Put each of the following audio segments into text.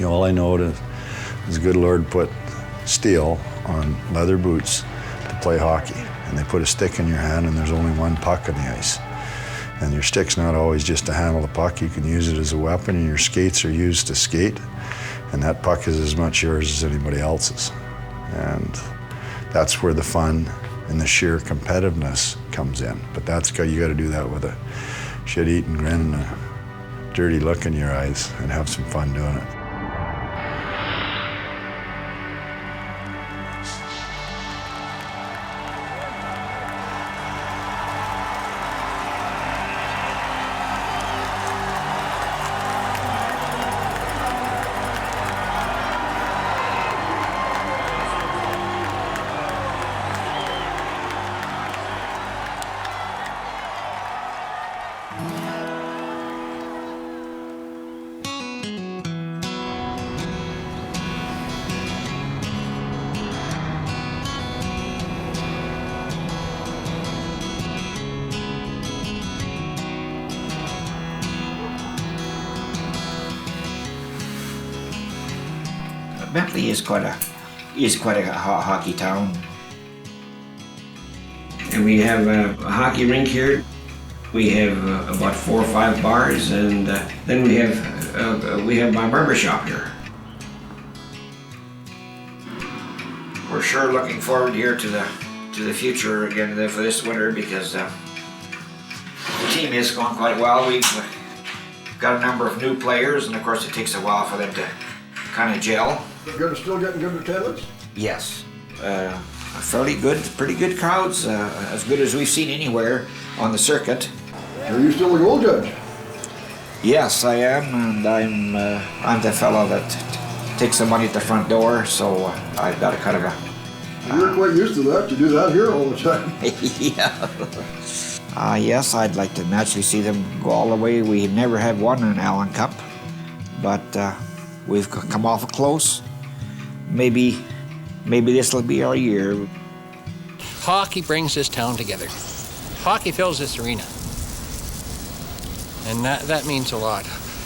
All I know is the good Lord put steel on leather boots to play hockey. And they put a stick in your hand and there's only one puck on the ice. And your stick's not always just to handle the puck. You can use it as a weapon, and your skates are used to skate. And that puck is as much yours as anybody else's. And that's where the fun and the sheer competitiveness comes in. But you got to do that with a shit-eating grin and a dirty look in your eyes and have some fun doing it. Bentley is quite a hockey town. And we have a hockey rink here. We have about 4 or 5 bars, and then we have my barber shop here. We're sure looking forward here to the future again for this winter, because the team is going quite well. We've got a number of new players, and of course it takes a while for them to kind of gel. Still getting good attendance? Yes. Fairly good, pretty good crowds, as good as we've seen anywhere on the circuit. Are you still a goal judge? Yes, I am, and I'm the fellow that takes the money at the front door, so I've got a kind of a... You're quite used to that. You do that here all the time. Yeah. Yes, I'd like to naturally see them go all the way. We never have won an Allen Cup, but we've come awful close. Maybe this will be our year. Hockey brings this town together. Hockey fills this arena. And that means a lot.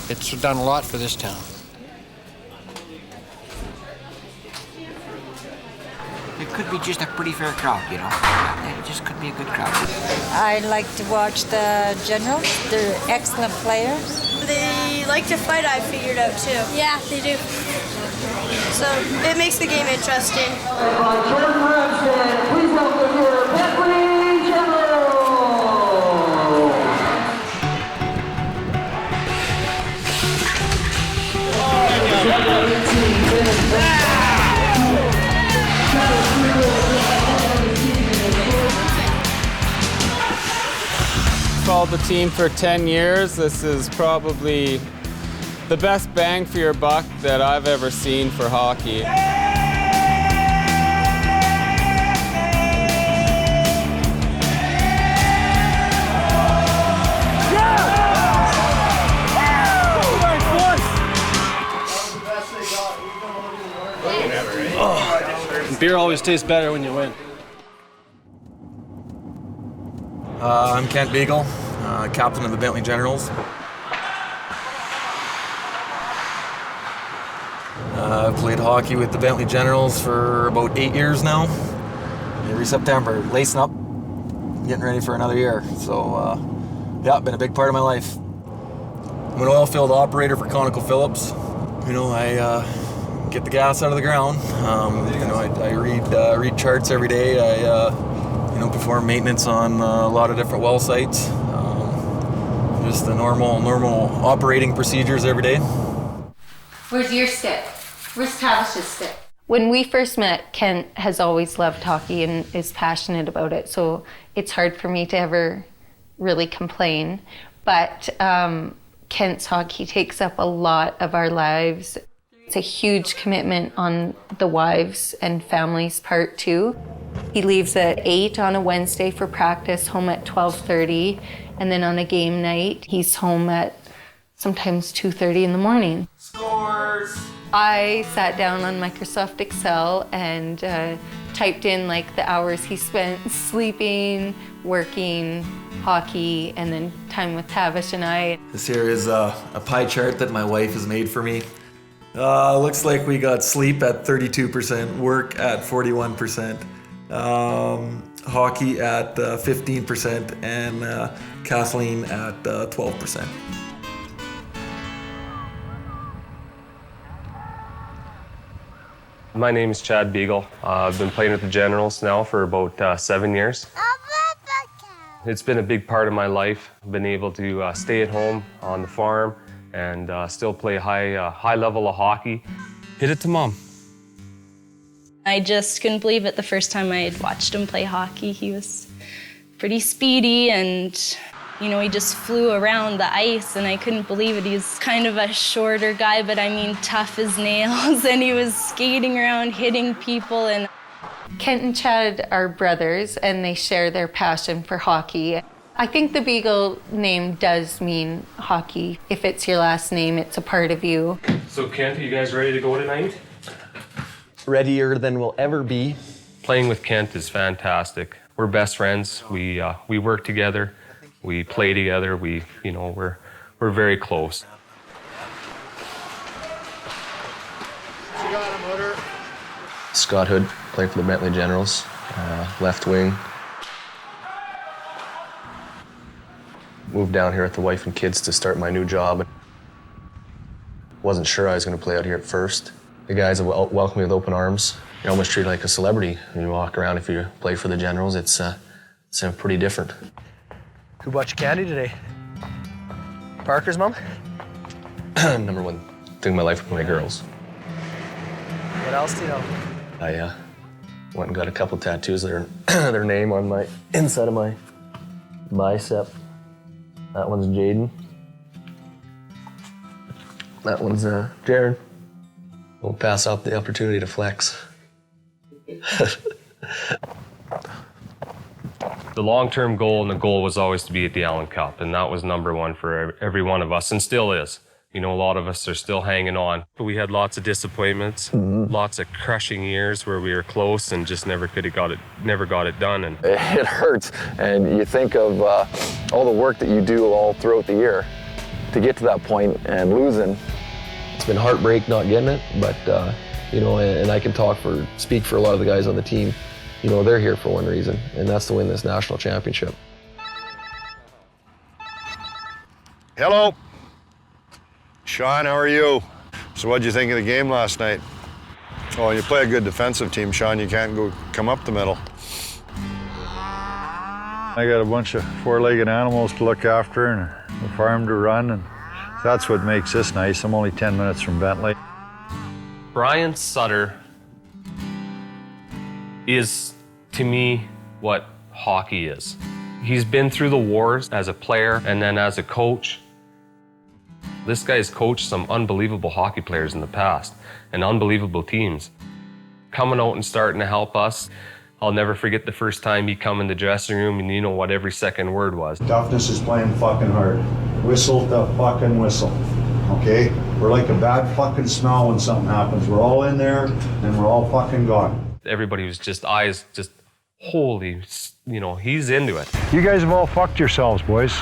It's done a lot for this town. It could be just a pretty fair crowd, you know. It just could be a good crowd. I like to watch the Generals. They're excellent players. They like to fight, I figured out too. Yeah, they do. So it makes the game interesting. Jordan Ramsden, please welcome your Bentley Generals. Followed the team for 10 years. This is probably the best bang for your buck that I've ever seen for hockey. Beer always tastes better when you win. I'm Kathleen Beagle, captain of the Bentley Generals. I've played hockey with the Bentley Generals for about 8 years now. Every September, lacing up, getting ready for another year. So, yeah, been a big part of my life. I'm an oil field operator for ConocoPhillips. You know, I get the gas out of the ground. You know, I read charts every day. I you know, perform maintenance on a lot of different well sites. Just the normal operating procedures every day. Where's your stick? Where's Tavish's stick? When we first met, Kent has always loved hockey and is passionate about it, so it's hard for me to ever really complain. But Kent's hockey takes up a lot of our lives. It's a huge commitment on the wives' and family's part too. He leaves at 8 on a Wednesday for practice, home at 12:30, and then on a game night, he's home at sometimes 2:30 in the morning. Scores! I sat down on Microsoft Excel and typed in like the hours he spent sleeping, working, hockey, and then time with Tavish and I. This here is a pie chart that my wife has made for me. Looks like we got sleep at 32%, work at 41%, hockey at 15%, and Kathleen at 12%. My name is Chad Beagle. I've been playing with the Generals now for about 7 years. It's been a big part of my life. I've been able to stay at home on the farm and still play high level of hockey. Hit it to Mom. I just couldn't believe it the first time I had watched him play hockey. He was pretty speedy and, you know, he just flew around the ice and I couldn't believe it. He was kind of a shorter guy, but I mean tough as nails, and he was skating around, hitting people. And Kent and Chad are brothers and they share their passion for hockey. I think the Beagle name does mean hockey. If it's your last name, it's a part of you. So Kent, are you guys ready to go tonight? Readier than we'll ever be. Playing with Kent is fantastic. We're best friends. We work together. We play together. We're very close. Scott Hood, playing for the Bentley Generals, left wing. Moved down here with the wife and kids to start my new job. Wasn't sure I was going to play out here at first. The guys have welcomed me with open arms. You're almost treated like a celebrity when you walk around. If you play for the Generals, it's pretty different. Who bought you candy today? Parker's mom? Number one thing in my life with my girls. What else do you know? I went and got a couple tattoos of their name on my inside of my bicep. That one's Jaden. That one's Jared. Won't pass up the opportunity to flex. The long-term goal and the goal was always to be at the Allen Cup, and that was number one for every one of us, and still is. You know, a lot of us are still hanging on. But we had lots of disappointments, lots of crushing years where we were close and just never got it done. And it hurts, and you think of all the work that you do all throughout the year to get to that point and losing. It's been heartbreak not getting it, but and I can speak for a lot of the guys on the team. You know, they're here for one reason, and that's to win this national championship. Hello. Sean, how are you? So what'd you think of the game last night? Oh, you play a good defensive team, Sean. You can't come up the middle. I got a bunch of four-legged animals to look after and a farm to run, and that's what makes this nice. I'm only 10 minutes from Bentley. Brian Sutter is, to me, what hockey is. He's been through the wars as a player and then as a coach. This guy's coached some unbelievable hockey players in the past and unbelievable teams. Coming out and starting to help us. I'll never forget the first time he come in the dressing room and you know what every second word was. Toughness is playing fucking hard. Whistle the fucking whistle, okay? We're like a bad fucking smell when something happens. We're all in there and we're all fucking gone. Everybody was just eyes, just holy, you know, he's into it. You guys have all fucked yourselves, boys.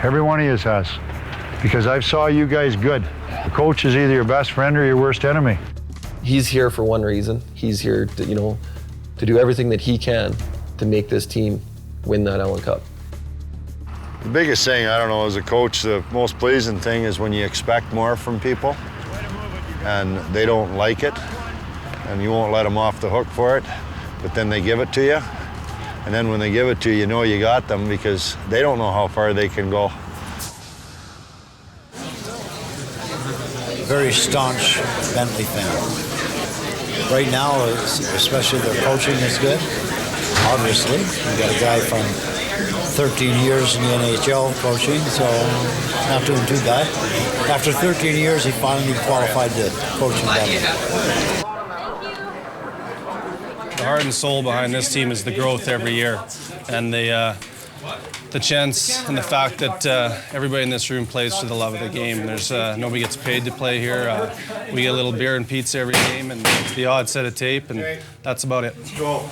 Every one of you has. Because I've saw you guys good. The coach is either your best friend or your worst enemy. He's here for one reason. He's here to do everything that he can to make this team win that Allen Cup. The biggest thing, I don't know, as a coach, the most pleasing thing is when you expect more from people and they don't like it and you won't let them off the hook for it, but then they give it to you. And then when they give it to you, you know you got them because they don't know how far they can go. Very staunch Bentley fan. Right now, especially their coaching is good. Obviously, we got a guy from 13 years in the NHL coaching, so not doing too bad. After 13 years, he finally qualified to coach in Bentley. The heart and soul behind this team is the growth every year, and the chance and the fact that everybody in this room plays for the love of the game. There's nobody gets paid to play here. We get a little beer and pizza every game and the odd set of tape, and that's about it. Let's go.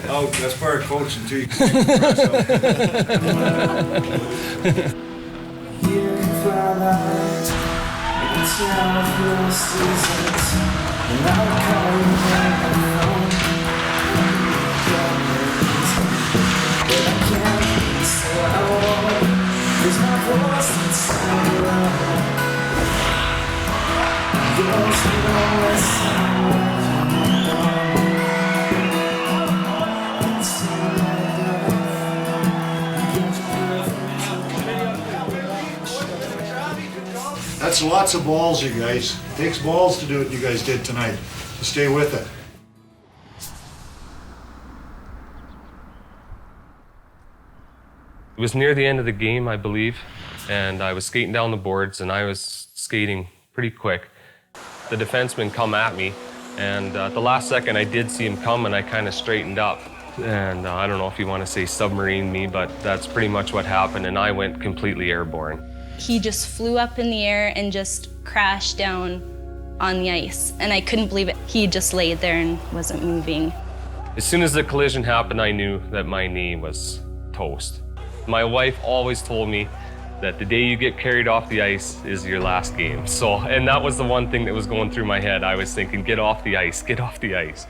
Oh, that's part of coaching too. That's lots of balls, you guys. It takes balls to do what you guys did tonight. So stay with it. It was near the end of the game, I believe, and I was skating down the boards, and I was skating pretty quick. The defenseman come at me, and at the last second I did see him come, and I kind of straightened up. And I don't know if you want to say submarine me, but that's pretty much what happened, and I went completely airborne. He just flew up in the air and just crashed down on the ice, and I couldn't believe it. He just laid there and wasn't moving. As soon as the collision happened, I knew that my knee was toast. My wife always told me that the day you get carried off the ice is your last game. And that was the one thing that was going through my head. I was thinking, get off the ice, get off the ice.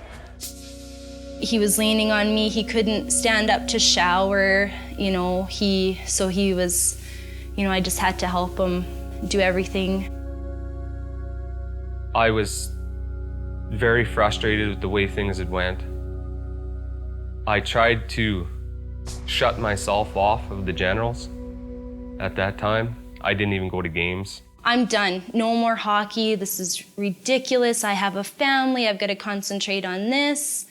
He was leaning on me. He couldn't stand up to shower, so he was, I just had to help him do everything. I was very frustrated with the way things had went. I tried to shut myself off of the Generals at that time. I didn't even go to games. I'm done. No more hockey. This is ridiculous. I have a family. I've got to concentrate on this.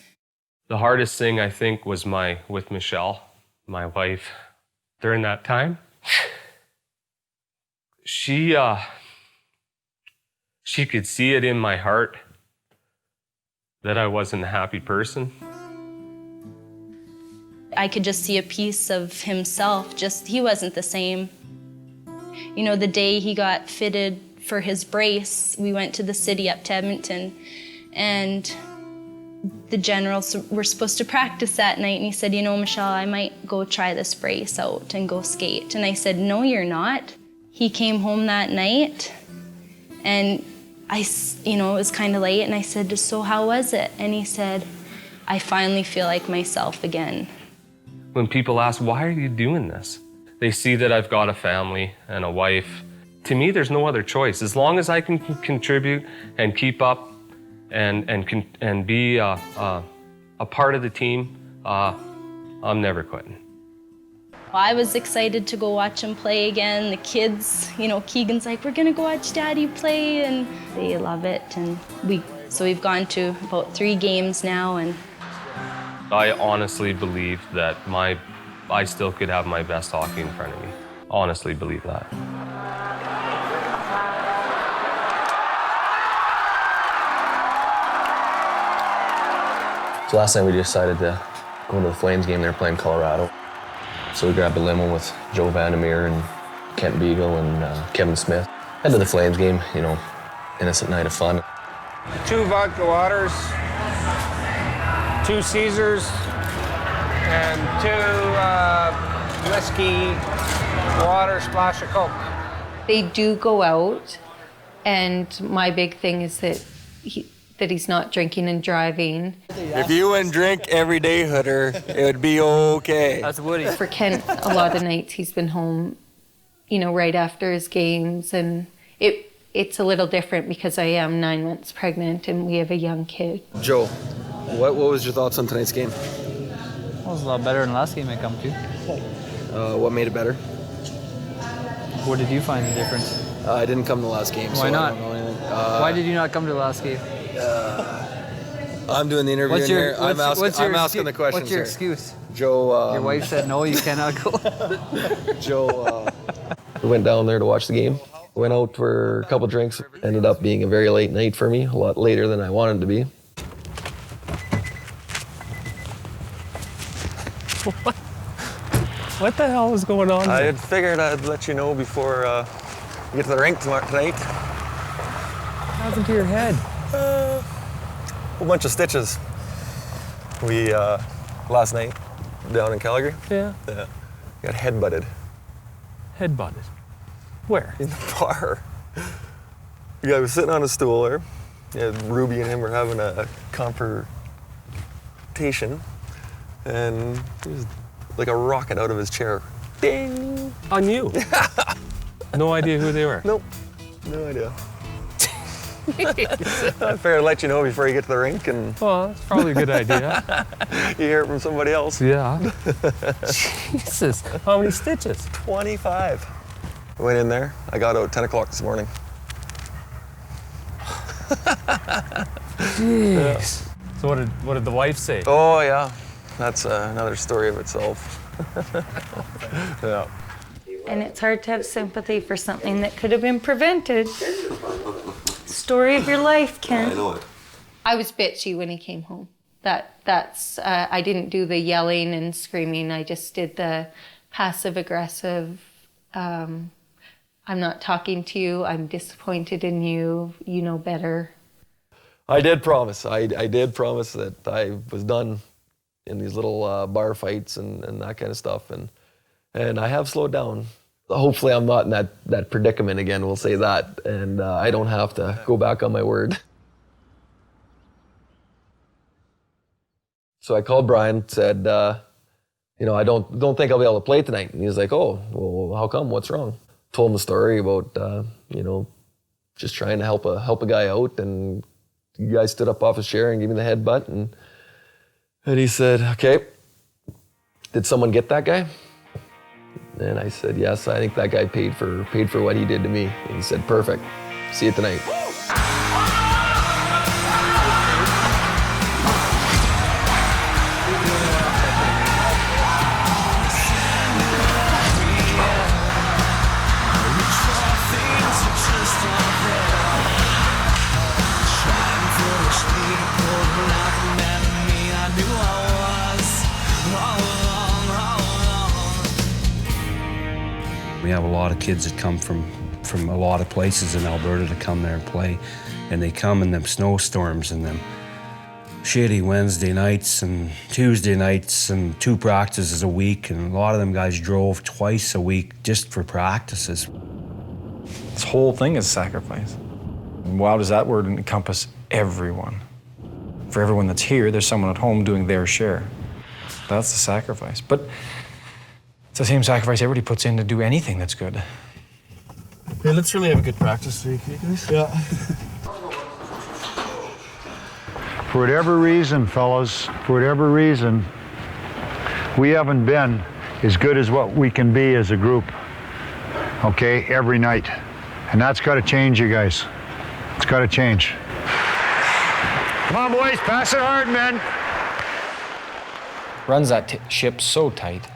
The hardest thing, I think, was with Michelle, my wife, during that time. She could see it in my heart that I wasn't a happy person. I could just see a piece of himself, he wasn't the same. The day he got fitted for his brace, we went to the city up to Edmonton, and the Generals were supposed to practice that night, and he said, Michelle, I might go try this brace out and go skate. And I said, no, you're not. He came home that night, and it was kind of late, and I said, so how was it? And he said, I finally feel like myself again. When people ask, why are you doing this? They see that I've got a family and a wife. To me, there's no other choice. As long as I can contribute and keep up and be a part of the team, I'm never quitting. I was excited to go watch him play again. The kids, Keegan's like, we're gonna go watch Daddy play, and they love it. And we've gone to about 3 games now, and I honestly believe that I still could have my best hockey in front of me. Honestly believe that. So last night we decided to go to the Flames game. They were playing Colorado. So we grabbed a limo with Joe Vandermeer and Kent Beagle and Kevin Smith. Head to the Flames game, innocent night of fun. 2 vodka waters, 2 Caesars, and 2 whiskey, water, splash of Coke. They do go out, and my big thing is that he's not drinking and driving. If you wouldn't drink every day, Hooder, it would be okay. That's Woody. For Kent, a lot of the nights he's been home, right after his games, and it's a little different because I am 9 months pregnant and we have a young kid. Joe, what was your thoughts on tonight's game? Well, it was a lot better than the last game I come to. What made it better? What did you find the difference? I didn't come to the last game. Why so not? I don't know anything. Why did you not come to the last game? I'm doing the interview here. I'm asking the questions. What's your excuse? Joe. Your wife said no, you cannot go. Joe. We went down there to watch the game. Went out for a couple drinks. Ended up being a very late night for me, a lot later than I wanted to be. What the hell is going on I there? had figured I'd let you know before we get to the rink tonight. What happened to your head? A whole bunch of stitches. We, last night, down in Calgary. Yeah. Got head-butted. Head butted. Where? In the bar. The guy was sitting on a stool there. Yeah, Ruby and him were having a confrontation, and he was like a rocket out of his chair. Ding! On you? No idea who they were? Nope, no idea. I figured I'd let you know before you get to the rink, and... Well, that's probably a good idea. You hear it from somebody else. Yeah. Jesus, how many stitches? 25. I went in there, I got out 10 o'clock this morning. Jeez. So what did the wife say? Oh yeah, that's another story of itself. Yeah. And it's hard to have sympathy for something that could have been prevented. Story of your life, Ken. I know it. I was bitchy when he came home. That's I didn't do the yelling and screaming. I just did the passive aggressive. I'm not talking to you. I'm disappointed in you. You know better. I did promise. I did promise that I was done in these little bar fights and that kind of stuff, and I have slowed down. Hopefully I'm not in that predicament again, we'll say that, and I don't have to go back on my word. So I called Brian, said, you know, I don't think I'll be able to play tonight. And he was like, oh, well, how come? What's wrong? Told him the story about, you know, just trying to help a guy out, and the guy stood up off his chair and gave me the headbutt, and he said, okay, did someone get that guy? And I said, yes, I think that guy paid for what he did to me. And he said, perfect, see you tonight. We have a lot of kids that come from a lot of places in Alberta to come there and play. And they come in them snowstorms and them shitty Wednesday nights and Tuesday nights and 2 practices a week. And a lot of them guys drove twice a week just for practices. This whole thing is sacrifice. And wow, does that word encompass everyone? For everyone that's here, there's someone at home doing their share. That's the sacrifice. But it's the same sacrifice everybody puts in to do anything that's good. Hey, let's really have a good practice week, guys. Yeah. For whatever reason, fellas, for whatever reason, we haven't been as good as what we can be as a group, okay, every night. And that's got to change, you guys. It's got to change. Come on, boys, pass it hard, men. Runs that ship so tight.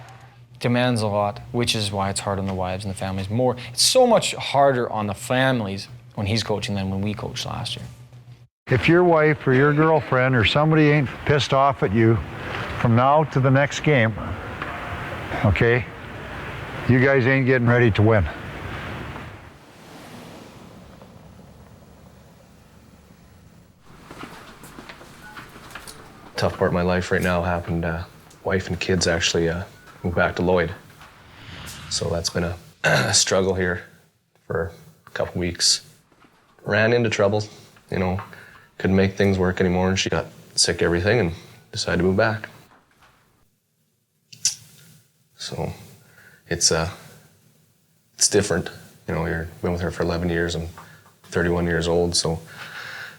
Demands a lot, which is why it's hard on the wives and the families more. It's so much harder on the families when he's coaching than when we coached last year. If your wife or your girlfriend or somebody ain't pissed off at you from now to the next game, okay, you guys ain't getting ready to win. Tough part of my life right now happened. Wife and kids actually moved back to Lloyd. So that's been a struggle here for a couple weeks. Ran into trouble, you know, couldn't make things work anymore, and she got sick of everything and decided to move back. So it's different. You know, you've been with her for 11 years. I'm 31 years old, so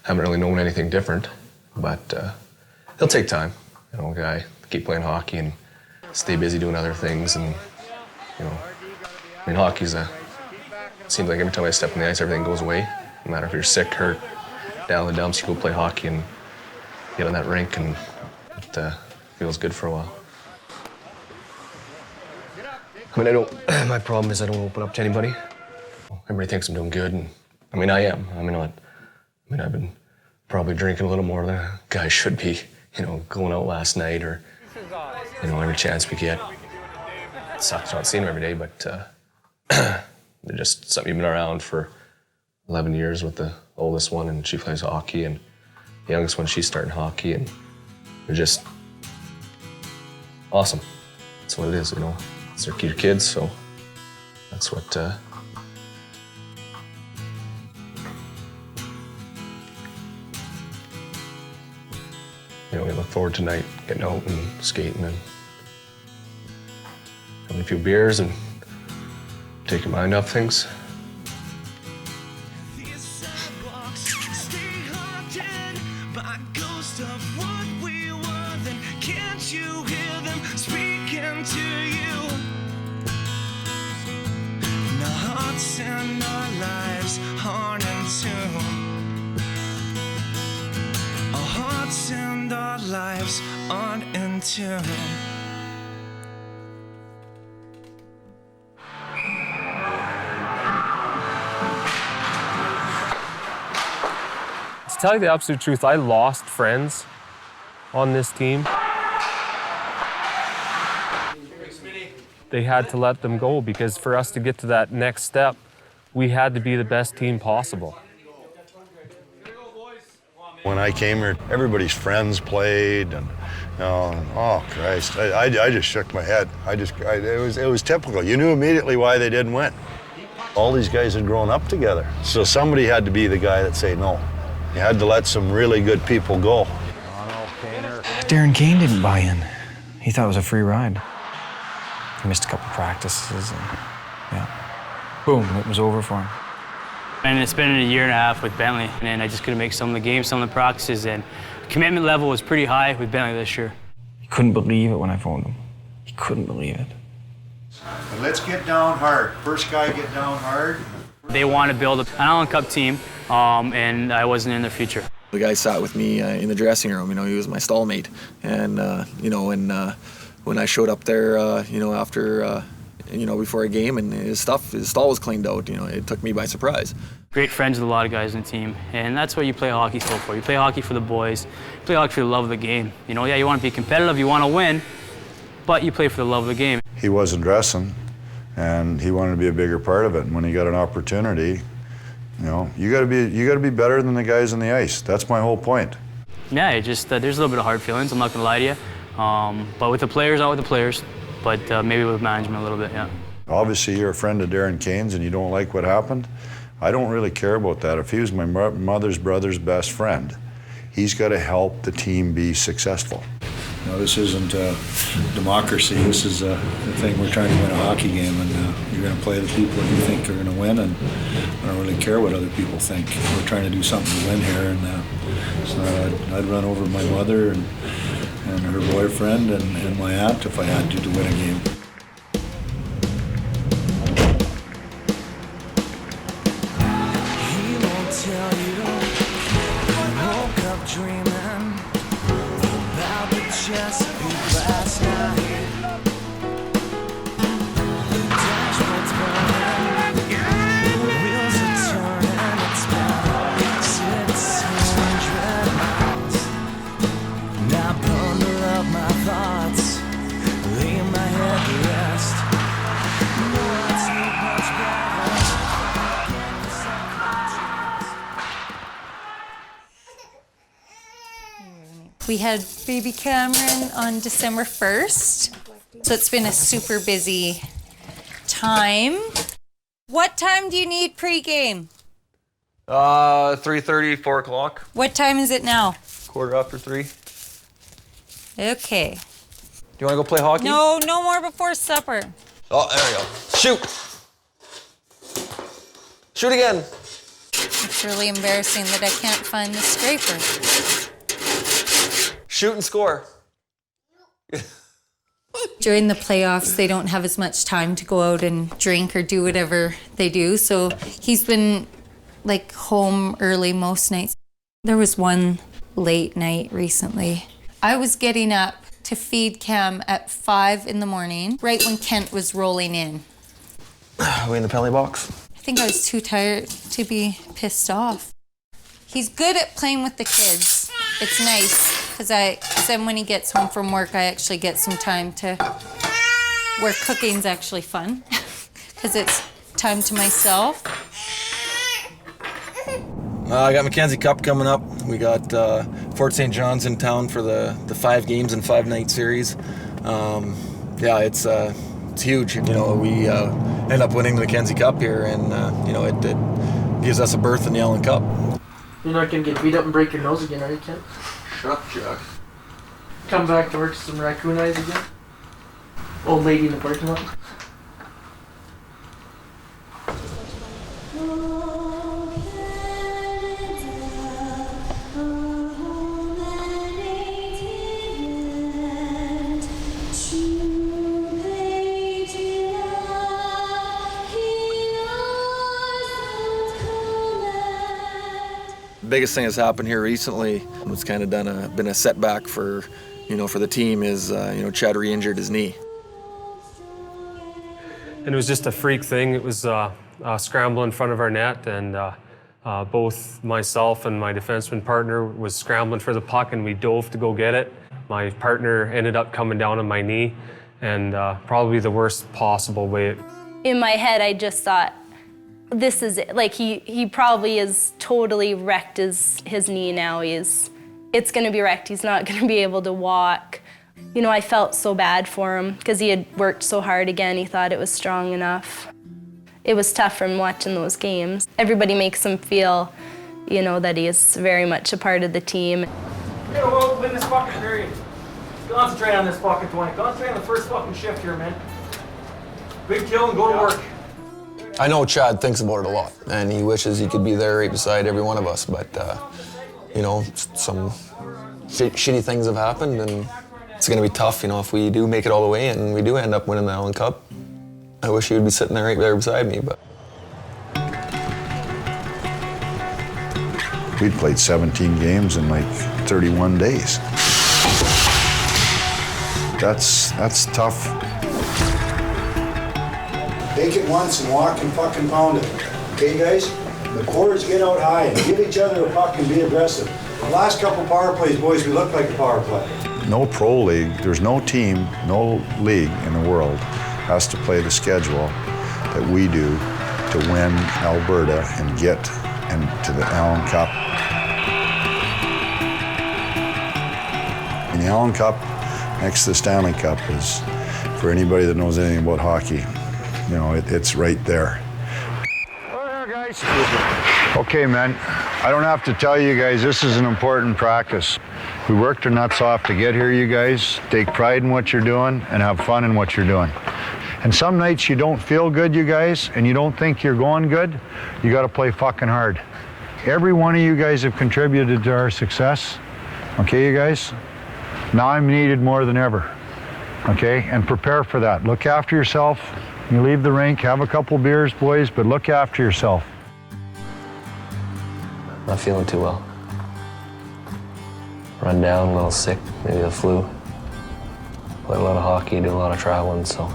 haven't really known anything different. But it'll take time. You know, guy, keep playing hockey and stay busy doing other things, and you know, I mean, hockey's seems like every time I step on the ice, everything goes away. No matter if you're sick, hurt, down in the dumps, you go play hockey and get on that rink, and it feels good for a while. I mean, my problem is I don't open up to anybody. Everybody thinks I'm doing good, and I mean, I am. I've been probably drinking a little more than a guy should be, you know, going out last night, or you know, every chance we get. It sucks not seeing them every day, but they're just something you've been around for 11 years with the oldest one, and she plays hockey, and the youngest one, she's starting hockey, and they're just awesome. That's what it is, you know. It's their kids, so that's what forward to tonight, getting out and skating and having a few beers and taking your mind off things. And our lives on into our hearts and our lives on into. To tell you the absolute truth, I lost friends on this team. They had to let them go because for us to get to that next step, we had to be the best team possible. When I came here, everybody's friends played, and oh Christ, I just shook my head. It was typical. You knew immediately why they didn't win. All these guys had grown up together, so somebody had to be the guy that say no. You had to let some really good people go. Darren Kane didn't buy in. He thought it was a free ride. He missed a couple practices, and boom, it was over for him. And it's been a year and a half with Bentley, and I just couldn't make some of the games, some of the practices, and the commitment level was pretty high with Bentley this year. He couldn't believe it when I phoned him. He couldn't believe it. But let's get down hard. First guy get down hard. They want to build an Allen Cup team, and I wasn't in their future. The guy sat with me in the dressing room. He was my stallmate, and when I showed up there, after, before a game, and his stall was cleaned out, it took me by surprise. Great friends with a lot of guys in the team, and that's what you play hockey for. You play hockey for the boys, you play hockey for the love of the game. You want to be competitive, you want to win, but you play for the love of the game. He wasn't dressing, and he wanted to be a bigger part of it. And when he got an opportunity, you got to be better than the guys on the ice. That's my whole point. Yeah, there's a little bit of hard feelings. I'm not gonna lie to you. But with the players, not with the players, but maybe with management a little bit, yeah. Obviously, you're a friend of Darren Kane's and you don't like what happened. I don't really care about that. If he was my mother's brother's best friend, he's got to help the team be successful. This isn't a democracy. This is the thing. We're trying to win a hockey game, and you're going to play the people that you think are going to win, and I don't really care what other people think. We're trying to do something to win here, and so I'd run over my mother and her boyfriend and my aunt if I had to win a game. He won't tell you. I woke up dreaming about the Chesapeake last night. The dashboard's burning, the wheels are turning. It's been 600 miles. Now I bundle up my thoughts, lay my head to rest. No, I sleep much better. We had baby Cameron on December 1st, so it's been a super busy time. What time do you need pregame? 3:30, 4 o'clock. What time is it now? 3:15. Okay. Do you want to go play hockey? No more before supper. Oh, there we go. Shoot! Shoot again. It's really embarrassing that I can't find the scraper. Shoot and score. During the playoffs, they don't have as much time to go out and drink or do whatever they do, so he's been home early most nights. There was one late night recently. I was getting up to feed Cam at 5 in the morning, right when Kent was rolling in. Are we in the penalty box? I think I was too tired to be pissed off. He's good at playing with the kids. It's nice, because then when he gets home from work, I actually get some time where cooking's actually fun, because it's time to myself. I got Mackenzie Cup coming up. We got Fort St. John's in town for the 5 games and 5-night series. It's huge. We end up winning the Mackenzie Cup here, and it gives us a berth in the Allen Cup. You're not gonna get beat up and break your nose again, are you, Ken? Shut up, Jack. come back to work some raccoon eyes again? Old lady in the parking lot. The biggest thing that's happened here recently, what's kind of been a setback for, for the team is, Chad re-injured his knee. And it was just a freak thing. It was a scramble in front of our net, and both myself and my defenseman partner was scrambling for the puck, and we dove to go get it. My partner ended up coming down on my knee, and probably the worst possible way. In my head, I just thought, this is it. Like, he probably is totally wrecked his knee now. It's gonna be wrecked. He's not gonna be able to walk. I felt so bad for him because he had worked so hard again. He thought it was strong enough. It was tough for him watching those games. Everybody makes him feel, that he is very much a part of the team. We'll win this fucking period. Concentrate on this fucking 20. Concentrate on the first fucking shift here, man. Big kill and go to work. I know Chad thinks about it a lot, and he wishes he could be there right beside every one of us, but, some shitty things have happened, and it's going to be tough, if we do make it all the way and we do end up winning the Allen Cup. I wish he would be sitting there right there beside me, but... We'd played 17 games in like 31 days. That's tough. Take it once and walk and fucking pound it. Okay, guys? The forwards get out high and give each other a puck and be aggressive. The last couple power plays, boys, we looked like a power play. No pro league, there's no team, no league in the world has to play the schedule that we do to win Alberta and get into the Allen Cup. And the Allen Cup, next to the Stanley Cup, is, for anybody that knows anything about hockey, it's right there. Okay, men, I don't have to tell you guys, this is an important practice. We worked our nuts off to get here, you guys. Take pride in what you're doing and have fun in what you're doing. And some nights you don't feel good, you guys, and you don't think you're going good, you gotta play fucking hard. Every one of you guys have contributed to our success. Okay, you guys? Now I'm needed more than ever. Okay, and prepare for that. Look after yourself. You leave the rink, have a couple beers, boys, but look after yourself. Not feeling too well. Run down, a little sick, maybe the flu. Play a lot of hockey, do a lot of traveling, so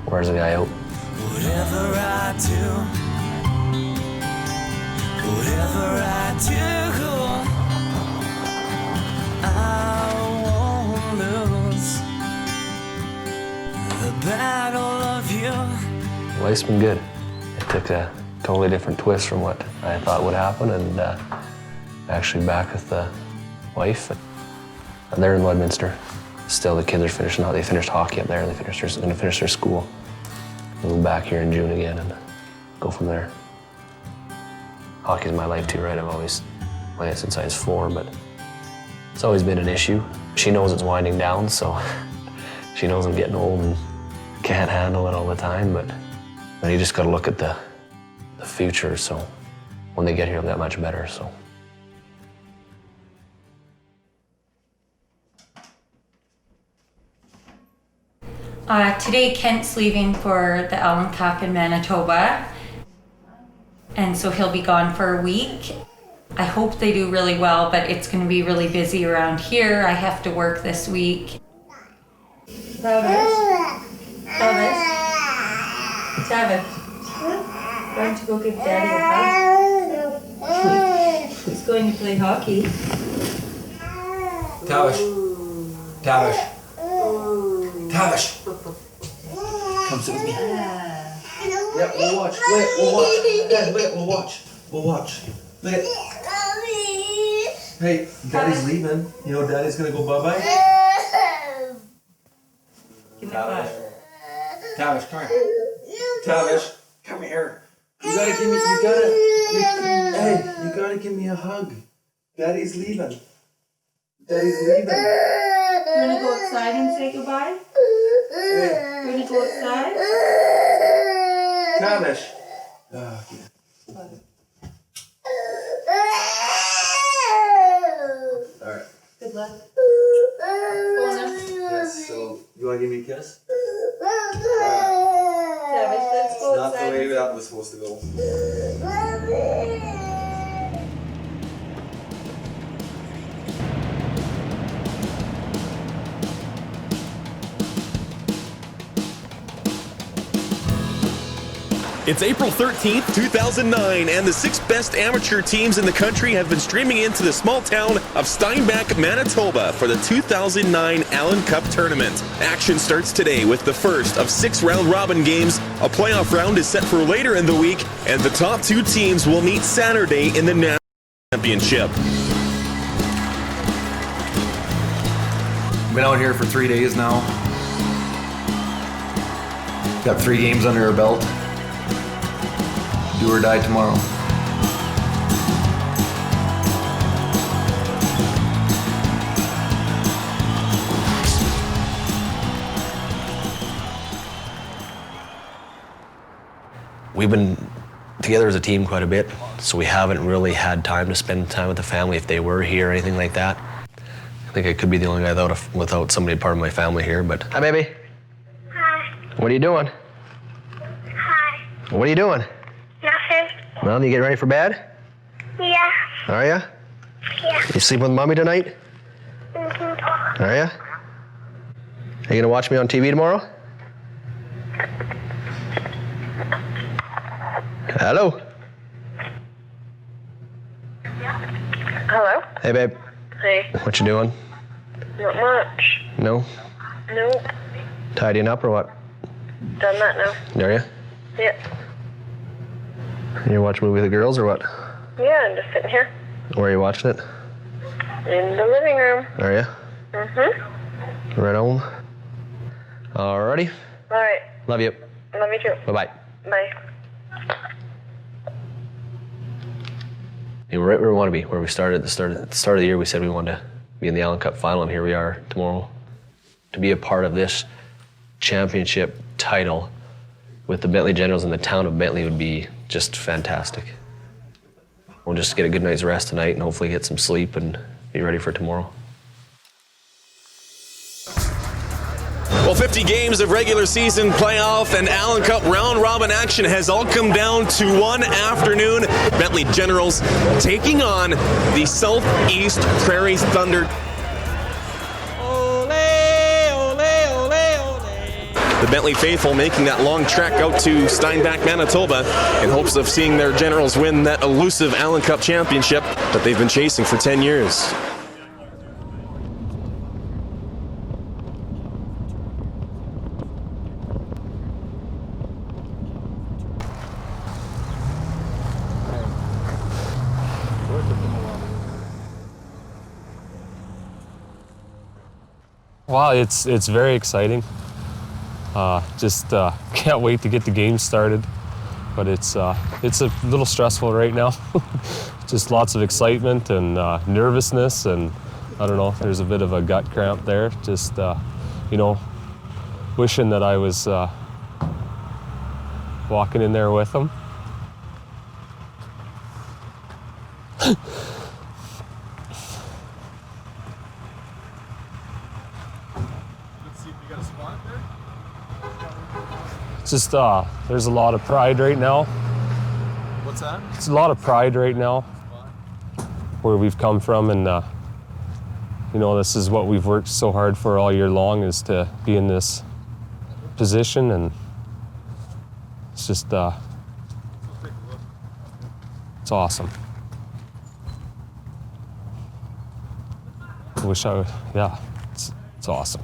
wears the guy out. Whatever I do, I won't lose the battle of you. Life's been good. It took a totally different twist from what I thought would happen, and actually back with the wife. And they're in Lloydminster. Still, the kids are finishing out. They finished hockey up there. They're going to finish their school. Move back here in June again and go from there. Hockey's my life too, right? I've always played since I was 4, but it's always been an issue. She knows it's winding down, so she knows I'm getting old and can't handle it all the time, but you just got to look at the future, so when they get here, they'll get much better, so. Today, Kent's leaving for the Allen Cup in Manitoba, and so he'll be gone for a week. I hope they do really well, but it's going to be really busy around here. I have to work this week. Travis, why don't you go give Daddy a hug? He's going to play hockey. Tavish. Come sit with me. Yeah, we'll watch. Dad, we'll watch. Look at. Hey, Daddy's leaving. Daddy's gonna go bye-bye. Tavish, come here. Tavish, come here. You gotta give me a hug. Daddy's leaving. You wanna go outside and say goodbye? You wanna go outside? Tavish. Alright. Good luck. Yes, so you wanna give me a kiss? Tavish, let's go Not the outside. way that was supposed to go. It's April 13th, 2009, and the 6 best amateur teams in the country have been streaming into the small town of Steinbach, Manitoba for the 2009 Allen Cup Tournament. Action starts today with the first of 6 round-robin games. A playoff round is set for later in the week, and the top 2 teams will meet Saturday in the National Championship. Been out here for 3 days now. Got 3 games under our belt. Do or die tomorrow. We've been together as a team quite a bit, so we haven't really had time to spend time with the family if they were here or anything like that. I think I could be the only guy without somebody part of my family here, but... Hi, baby. Hi. What are you doing? Hi. What are you doing? Nothing. Well, you getting ready for bed? Yeah. Are ya? Yeah. You sleeping with mommy tonight? Mm-hmm. Are ya? Are you gonna watch me on TV tomorrow? Hello? Hello? Hey, babe. Hey. What you doing? Not much. No? Nope. Tidying up or what? Done that now. Are ya? Yeah. You watch a movie with the girls or what? Yeah, I'm just sitting here. Where are you watching it? In the living room. Are ya? Mm-hmm. Right on. Alrighty. All right. Love you. Love you too. Bye-bye. Bye. We're right where we want to be, where we started at the start of the year. We said we wanted to be in the Allen Cup final, and here we are tomorrow. To be a part of this championship title with the Bentley Generals in the town of Bentley would be just fantastic. We'll just get a good night's rest tonight and hopefully get some sleep and be ready for tomorrow. Well, 50 games of regular season playoff and Allen Cup round-robin action has all come down to one afternoon. Bentley Generals taking on the Southeast Prairie Thunder. The Bentley faithful making that long trek out to Steinbach, Manitoba in hopes of seeing their Generals win that elusive Allen Cup championship that they've been chasing for 10 years. Wow, it's very exciting. Can't wait to get the game started. But it's a little stressful right now. Just lots of excitement and nervousness, and I don't know, there's a bit of a gut cramp there. Just, wishing that I was walking in there with them. Just there's a lot of pride right now. What's that? It's a lot of pride right now where we've come from, and this is what we've worked so hard for all year long, is to be in this position, and it's just it's awesome. I wish I would, yeah, it's awesome.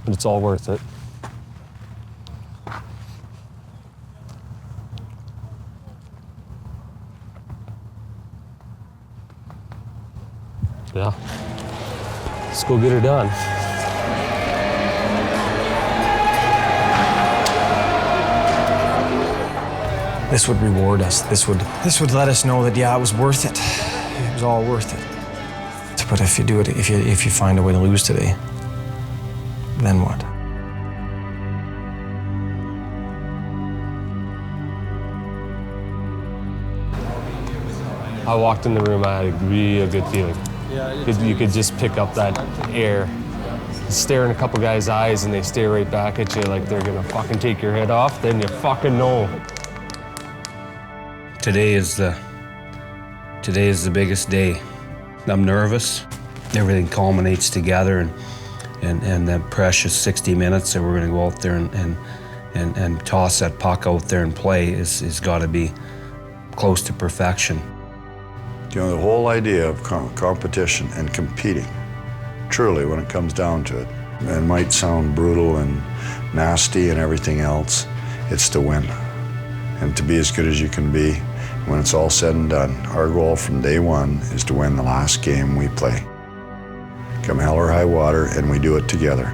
But it's all worth it. Yeah. Let's go get her done. This would reward us. This would let us know that, yeah, it was worth it. It was all worth it. But if you do it, if you find a way to lose today, then what? I walked in the room, I had a real good feeling. You could just pick up that air. Stare in a couple guys' eyes and they stare right back at you like they're gonna fucking take your head off, then you fucking know. Today is the biggest day. I'm nervous. Everything culminates together, and that precious 60 minutes that we're going to go out there and toss that puck out there and play is got to be close to perfection. You know, the whole idea of competition and competing, truly, when it comes down to it, it might sound brutal and nasty and everything else, it's to win and to be as good as you can be. When it's all said and done, our goal from day one is to win the last game we play. Come hell or high water, and we do it together.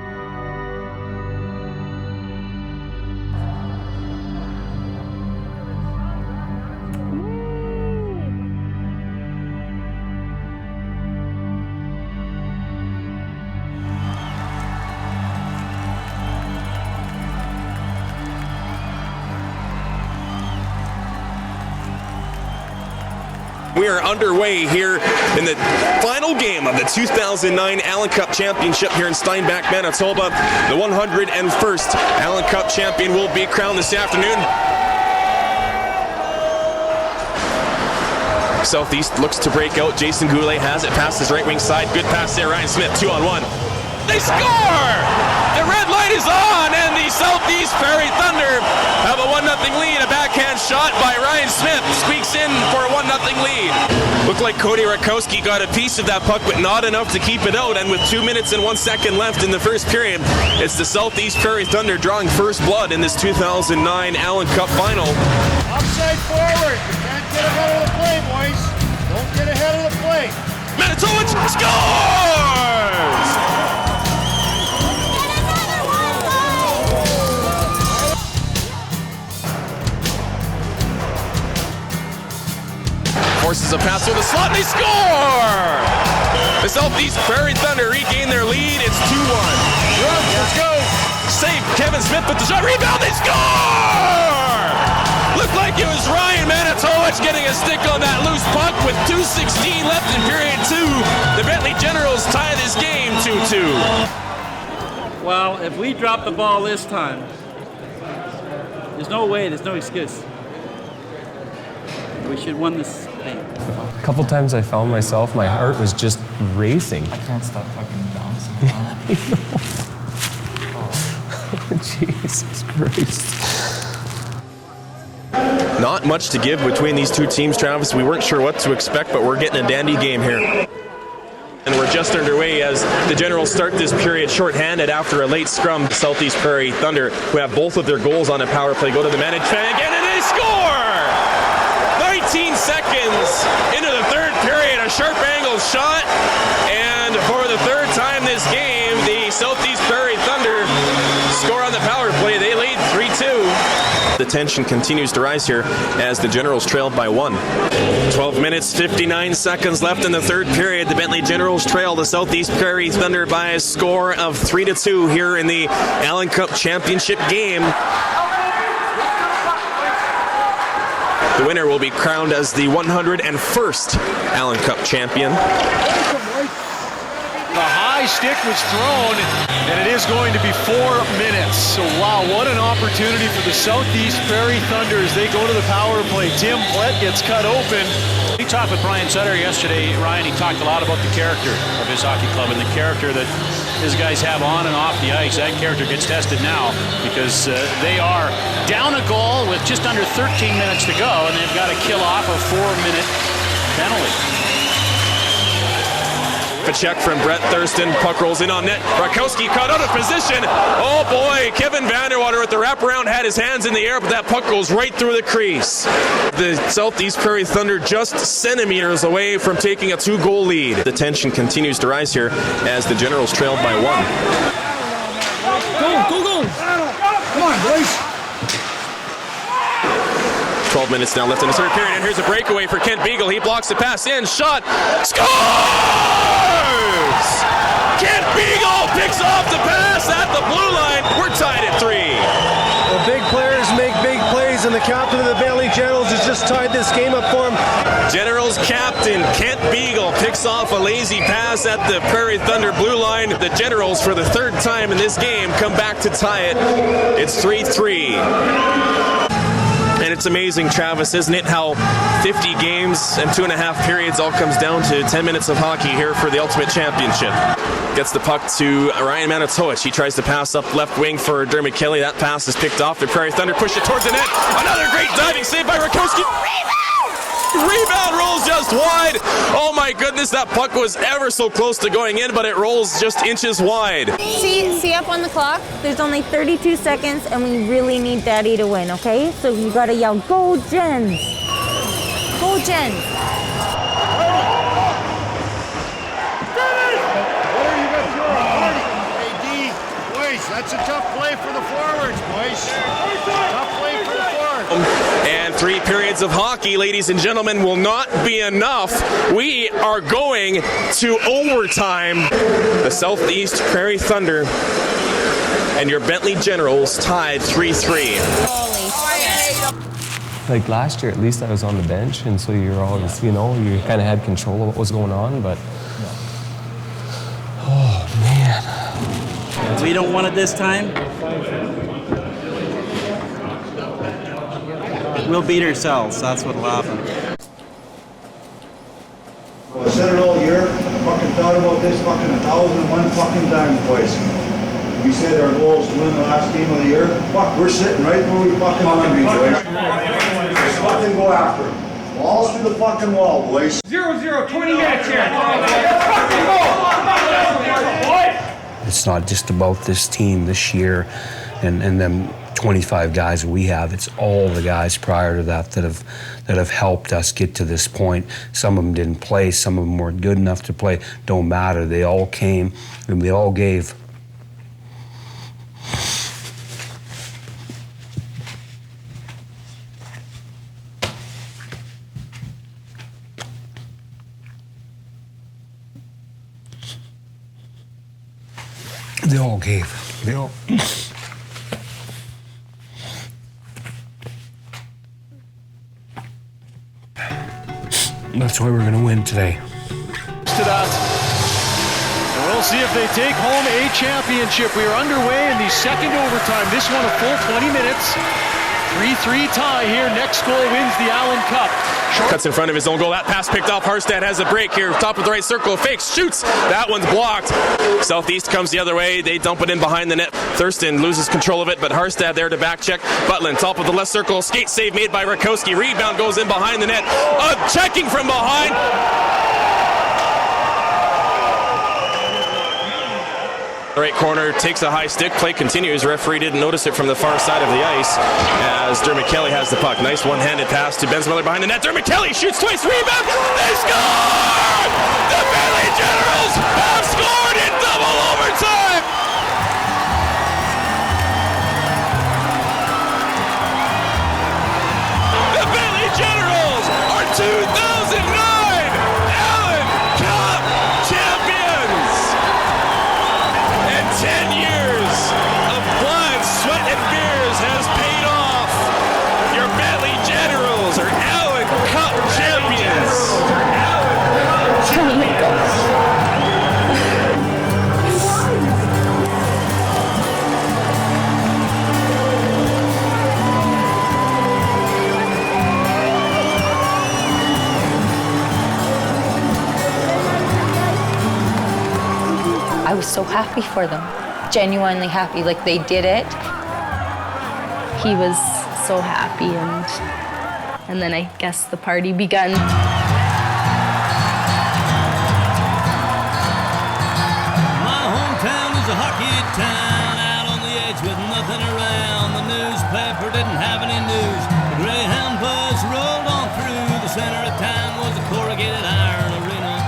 We are underway here in the final game of the 2009 Allen Cup Championship here in Steinbach, Manitoba. The 101st Allen Cup champion will be crowned this afternoon. Southeast looks to break out. Jason Goulet has it past his right wing side. Good pass there, Ryan Smith, 2-on-1. They score! The red light is on, and the Southeast Prairie Thunder have a 1-0 lead. A backhand shot by Ryan Smith squeaks in for a 1-0 lead. Looked like Cody Rakowski got a piece of that puck, but not enough to keep it out. And with 2 minutes and 1 second left in the first period, it's the Southeast Prairie Thunder drawing first blood in this 2009 Allen Cup final. Outside forward. You can't get ahead of the play, boys. Don't get ahead of the play. Manitoba scores! Forces a pass through the slot, and they score! The Southeast Prairie Thunder regain their lead. It's 2-1. Let's go! Save Kevin Smith with the shot. Rebound, they score! Looked like it was Ryan Manitowicz getting a stick on that loose puck with 2:16 left in period 2. The Bentley Generals tie this game 2-2. Well, if we drop the ball this time, there's no way, there's no excuse. We should win this thing. A couple times I found myself, my heart was just racing. I can't stop fucking bouncing. Oh, Jesus Christ. Not much to give between these two teams, Travis. We weren't sure what to expect, but we're getting a dandy game here. And we're just underway as the Generals start this period shorthanded after a late scrum. Southeast Prairie Thunder, who have both of their goals on a power play, go to the managed fan again, and they score! 19 seconds into the third period, a sharp angle shot, and for the third time this game, the Southeast Prairie Thunder score on the power play. They lead 3-2. The tension continues to rise here as the Generals trailed by 1. 12 minutes, 59 seconds left in the third period. The Bentley Generals trail the Southeast Prairie Thunder by a score of 3-2 here in the Allen Cup Championship game. The winner will be crowned as the 101st Allen Cup champion. The high stick was thrown, and it is going to be 4 minutes. So, wow, what an opportunity for the Southeast Prairie Thunder as they go to the power play. Tim Plett gets cut open. We talked with Brian Sutter yesterday. Ryan, he talked a lot about the character of his hockey club and the character that his guys have on and off the ice. That character gets tested now because they are down a goal with just under 13 minutes to go, and they've got to kill off a 4-minute penalty. A check from Brett Thurston. Puck rolls in on net. Rakowski caught out of position. Oh boy, Kevin Vanderwater with the wraparound had his hands in the air, but that puck goes right through the crease. The Southeast Prairie Thunder just centimeters away from taking a 2-goal lead. The tension continues to rise here as the Generals trailed by 1. Go! Come on, boys! 12 12 minutes now left in the third period, and here's a breakaway for Kent Beagle. He blocks the pass in, shot, scores! Kent Beagle picks off the pass at the blue line. We're tied at 3. Well, big players make big plays, and the captain of the Bentley Generals has just tied this game up for him. Generals captain Kent Beagle picks off a lazy pass at the Prairie Thunder blue line. The Generals, for the third time in this game, come back to tie it. It's 3-3. And it's amazing, Travis, isn't it, how 50 games and 2.5 periods all comes down to 10 minutes of hockey here for the Ultimate Championship. Gets the puck to Ryan Manitowicz. He tries to pass up left wing for Dermot Kelly. That pass is picked off. The Prairie Thunder push it towards the net. Another great diving save by Rakowski. Rebound rolls just wide. Oh my goodness, that puck was ever so close to going in, but it rolls just inches wide. See up on the clock? There's only 32 seconds, and we really need Daddy to win, okay? So you gotta yell, "Go Gens! Go Gens!" That's a tough play for the forwards, boys. Tough play for the forwards. And 3 periods of hockey, ladies and gentlemen, will not be enough. We are going to overtime. The Southeast Prairie Thunder and your Bentley Generals tied 3-3. Like last year, at least I was on the bench, and so you're always, you kind of had control of what was going on, but oh man. We don't want it this time. We'll beat ourselves. That's what'll happen. Well, I said it all year. Fucking thought about this fucking 1,001 fucking times, boys. We said our goal is to win the last game of the year. Fuck, we're sitting right where we fucking want to be, boys. Let's fucking go after it. Balls through the fucking wall, boys. 0-0, 20 minutes here. Let's fucking go. It's not just about this team this year and them 25 guys we have. It's all the guys prior to that that have helped us get to this point. Some of them didn't play. Some of them weren't good enough to play. Don't matter. They all came and they all gave. They all gave. They all. That's why we're going to win today. To that. And we'll see if they take home a championship. We are underway in the second overtime. This one a full 20 minutes. 3-3 tie here. Next goal wins the Allen Cup. Cuts in front of his own goal. That pass picked off. Harstad has a break here. Top of the right circle. Fakes. Shoots. That one's blocked. Southeast comes the other way. They dump it in behind the net. Thurston loses control of it, but Harstad there to back check. Butland, top of the left circle. Skate save made by Rakowski. Rebound goes in behind the net. Checking from behind. Right corner takes a high stick. Play continues. Referee didn't notice it from the far side of the ice as Dermot Kelly has the puck. Nice one-handed pass to Bensmiller behind the net. Dermot Kelly shoots twice. Rebound. They score! The Bentley Generals have scored in double overtime! The Bentley Generals are 2009 Allen Cup champions! 10 years of blood, sweat, and beers has paid off. Your Bentley Generals are Allen Cup champions. Oh my gosh. I was so happy for them. Genuinely happy, like they did it. He was so happy, and then I guess the party began. My hometown is a hockey town, out on the edge with nothing around. The newspaper didn't have any news. The Greyhound bus rolled on through. The center of town was a corrugated iron arena.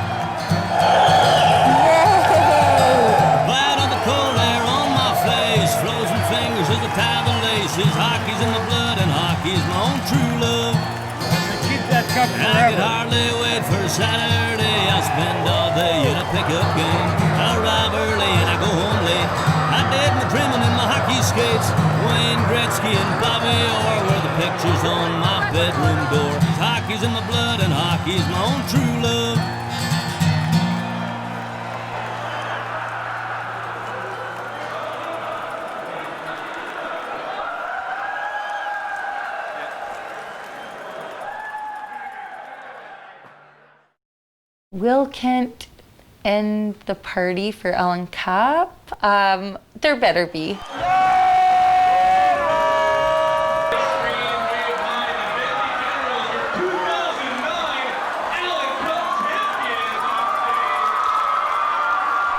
Flat on the cold air on my face, frozen fingers as the towel laces. Hockey's in the blood and hockey's my own true love. could hardly wait for Saturday. I spend all day in a pickup game. I arrive early and I go home late. I did my trimming in my hockey skates. Wayne Gretzky and Bobby Orr were the pictures on my bedroom door. Hockey's in my blood and hockey's my own true love. Will Kent end the party for Allen Cup? There better be.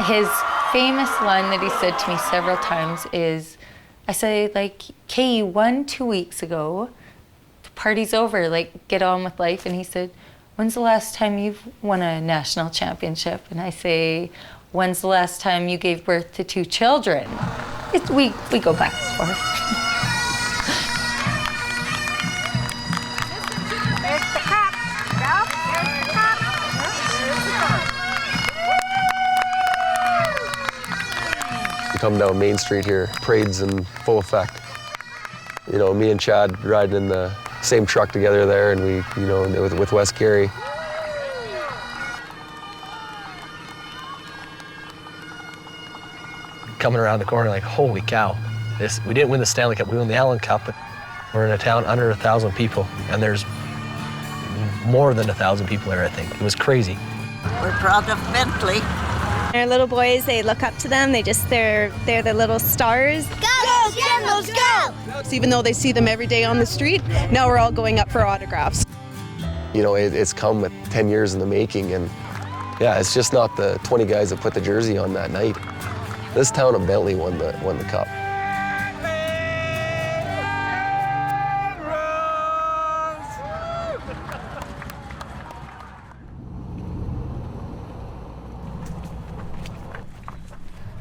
His famous line that he said to me several times is, I said, like, Kay, you won 2 weeks ago. The party's over, like, get on with life. And he said, when's the last time you've won a national championship? And I say, when's the last time you gave birth to 2 children? We go back and forth. There's the cup. Ralph, there's the cup. There's the cup. You come down Main Street here, parade's in full effect. You know, me and Chad riding in the same truck together there, and we, you know, with Wes Carey. Coming around the corner like, holy cow, we didn't win the Stanley Cup, we won the Allen Cup, but we're in a town under 1,000 people, and there's more than 1,000 people there, I think. It was crazy. We're proud of Bentley. Our little boys, they look up to them. They're the little stars. Go, Generals, go! So even though they see them every day on the street, now we're all going up for autographs. You know, it's come with 10 years in the making, and yeah, it's just not the 20 guys that put the jersey on that night. This town of Bentley won the cup.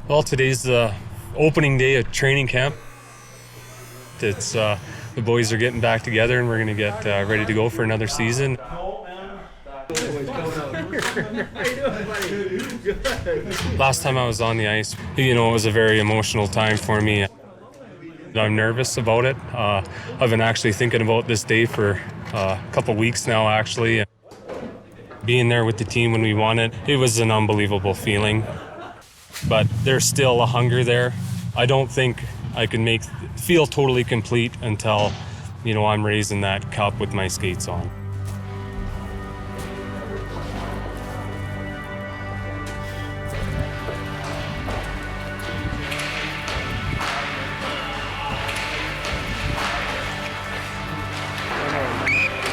Well, today's the opening day of training camp. It's the boys are getting back together, and we're going to get ready to go for another season. Last time I was on the ice, you know, it was a very emotional time for me. I'm nervous about it. I've been actually thinking about this day for a couple weeks now, actually. Being there with the team when we won it, it was an unbelievable feeling. But there's still a hunger there. I don't think I can feel totally complete until, you know, I'm raising that cup with my skates on.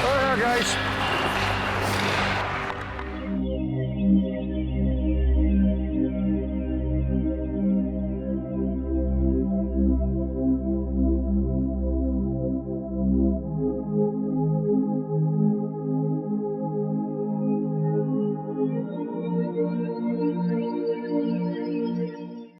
Oh, yeah, guys.